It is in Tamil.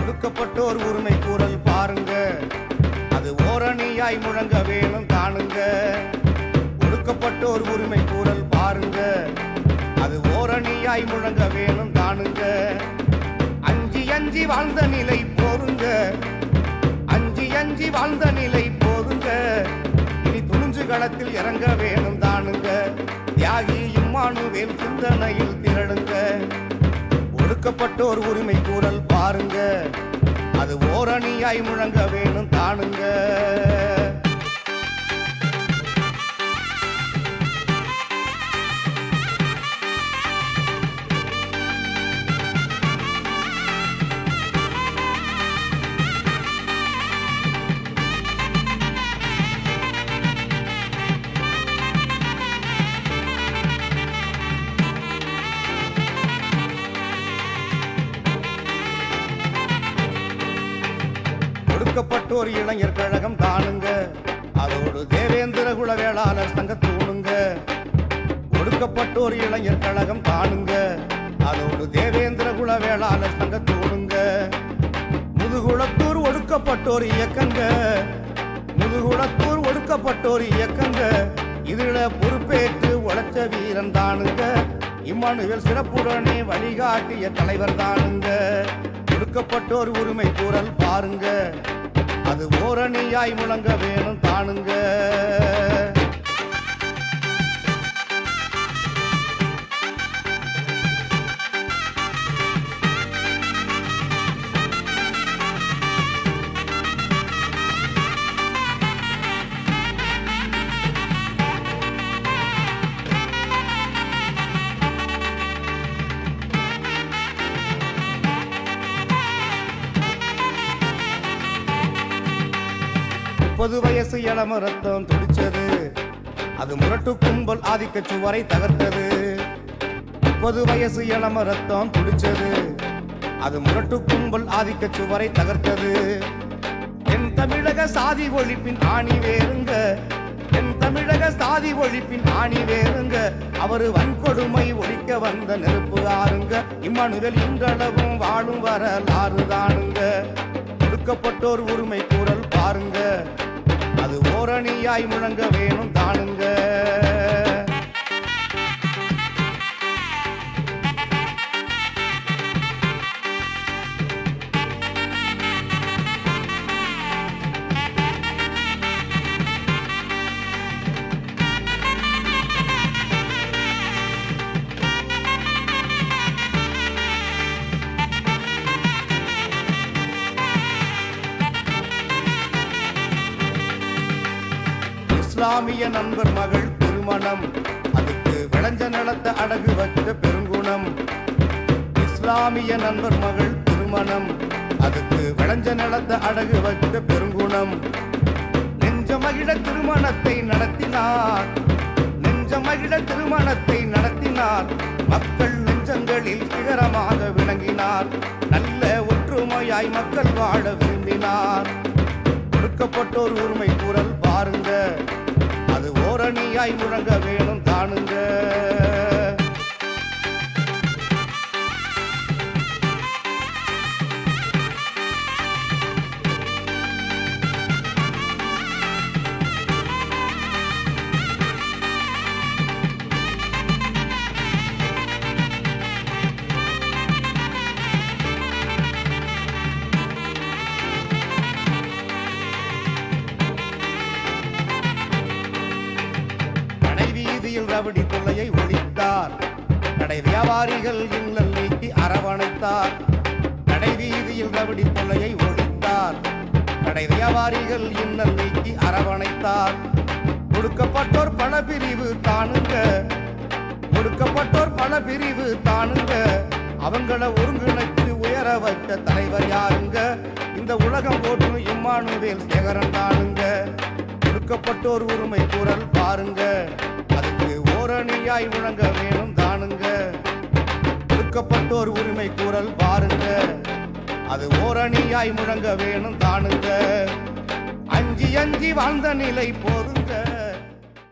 ஒடுக்கப்பட்டோர் உரிமை கூறல் பாருங்க, அது ஓரணியாய் முழங்க வேணும் காணுங்க. ஒடுக்கப்பட்டோர் உரிமை கூறல் பாருங்க, அது ஓரணியாய் முழங்க வேணும் காணுங்க. அஞ்சி அஞ்சி வாழ்ந்த நிலை போதுங்க, அஞ்சி அஞ்சி வாழ்ந்த நிலை போதுங்க. இனி துணிஞ்சு களத்தில் இறங்க வேணும் தானுங்க. தியாகி இம்மானுவேல் சிந்தனையில் திரளுங்க. ஒடுக்கப்பட்டோர் உரிமை கூறல் பாருங்க, அது ஓரணியாய் முழங்க வேணும் தானுங்க. ஒடுக்கப்பட்டோர் இளைஞர் கழகம் காணுங்க, அதோடு தேவேந்திர குல வேளாளர் சங்க தூணுங்க. ஒடுக்கப்பட்டோர் இளைஞர் கழகம் காணுங்க, அதோடு தேவேந்திர குல வேளாளர் சங்க தூணுங்க. முதுகுளத்தூர் ஒடுக்கப்பட்டோர் இயக்கங்க, முதுகுளத்தூர் ஒடுக்கப்பட்டோர் இயக்கங்க. இதுல பொறுப்பேற்று உழைச்ச வீரன் தானுங்க. இம்மானுவேல் சிறப்புடனே வழிகாட்டிய தலைவர் தானுங்க. ஒடுக்கப்பட்டோர் உரிமை கூறல் பாருங்க, அது ஓரணியாய் முழங்க வேணும் தானுங்க. முப்பது வயசு இளம ரத்தம் துடிச்சது, அது முரட்டு கும்பல் ஆதிக்க சுவரை தகர்த்தது. 30 வயசு இளம ரத்தம் துடிச்சது, அது முரட்டு கும்பல் ஆதிக்க சுவரை தகர்த்தது. என் தமிழக சாதி ஒழிப்பின் ஆணி வேறுங்க, என் தமிழக சாதி ஒழிப்பின் ஆணி வேறுங்க. அவரு வன்கொடுமை ஒழிக்க வந்த நெருப்பு ஆறுங்க. இம்மானுவேல் இன்றளவும் வாழும் வரலாறு தானுங்க. ஒடுக்கப்பட்டோர் உரிமை கூறல் பாருங்க, அது ஓரணியாய் முழங்க வேணும் தானுங்க. இஸ்லாமிய நண்பர் மகள் திருமணம், அதுக்கு விளைஞ்ச நிலத்த அடகு வச்ச பெருங்குணம். இஸ்லாமிய நண்பர் மகள் திருமணம், அதுக்கு விளைஞ்ச நிலத்த அடகு வச்ச பெருங்குணம். நெஞ்ச மகிழ திருமணத்தை நடத்தினார், நெஞ்ச மகிழ திருமணத்தை நடத்தினார். மக்கள் நெஞ்சங்களில் சிகரமாக விளங்கினார். நல்ல ஒற்றுமையாய் மக்கள் வாழ விரும்பினார். ஒடுக்கப்பட்டோர் உரிமை கூறல் பாருங்க, அது ஓரணியாய் முழங்க வேணும் தானுங்க. ரவுடி தொல்லையை ஒழித்தார், கடை வியாபாரிகள் இன்னல் நீக்கி அரவணைத்தார். கடை வீதியில் ரவுடி தொல்லையை ஒழித்தார், கடை வியாபாரிகள் இன்னல் நீக்கி அரவணைத்தார். ஒடுக்கப்பட்டோர் பல பிரிவு தானுங்க, ஒடுக்கப்பட்டோர் பல பிரிவு தானுங்க. அவங்கள ஒருங்கிணைத்து உயர வைத்த தலைவர் யாருங்க? இந்த உலகம் போற்றும் இம்மானுவேல் சேகரன் தானுங்க. ஒடுக்கப்பட்டோர் உரிமை கூறல் பாருங்க, அதுக்கு ஓரணியாய் முழங்க வேணும் தானுங்க. ஒடுக்கப்பட்டோர் உரிமை கூறல் பாருங்க, அது ஓரணியாய் முழங்க வேணும் தானுங்க. அஞ்சி அஞ்சி வாழ்ந்த நிலை போது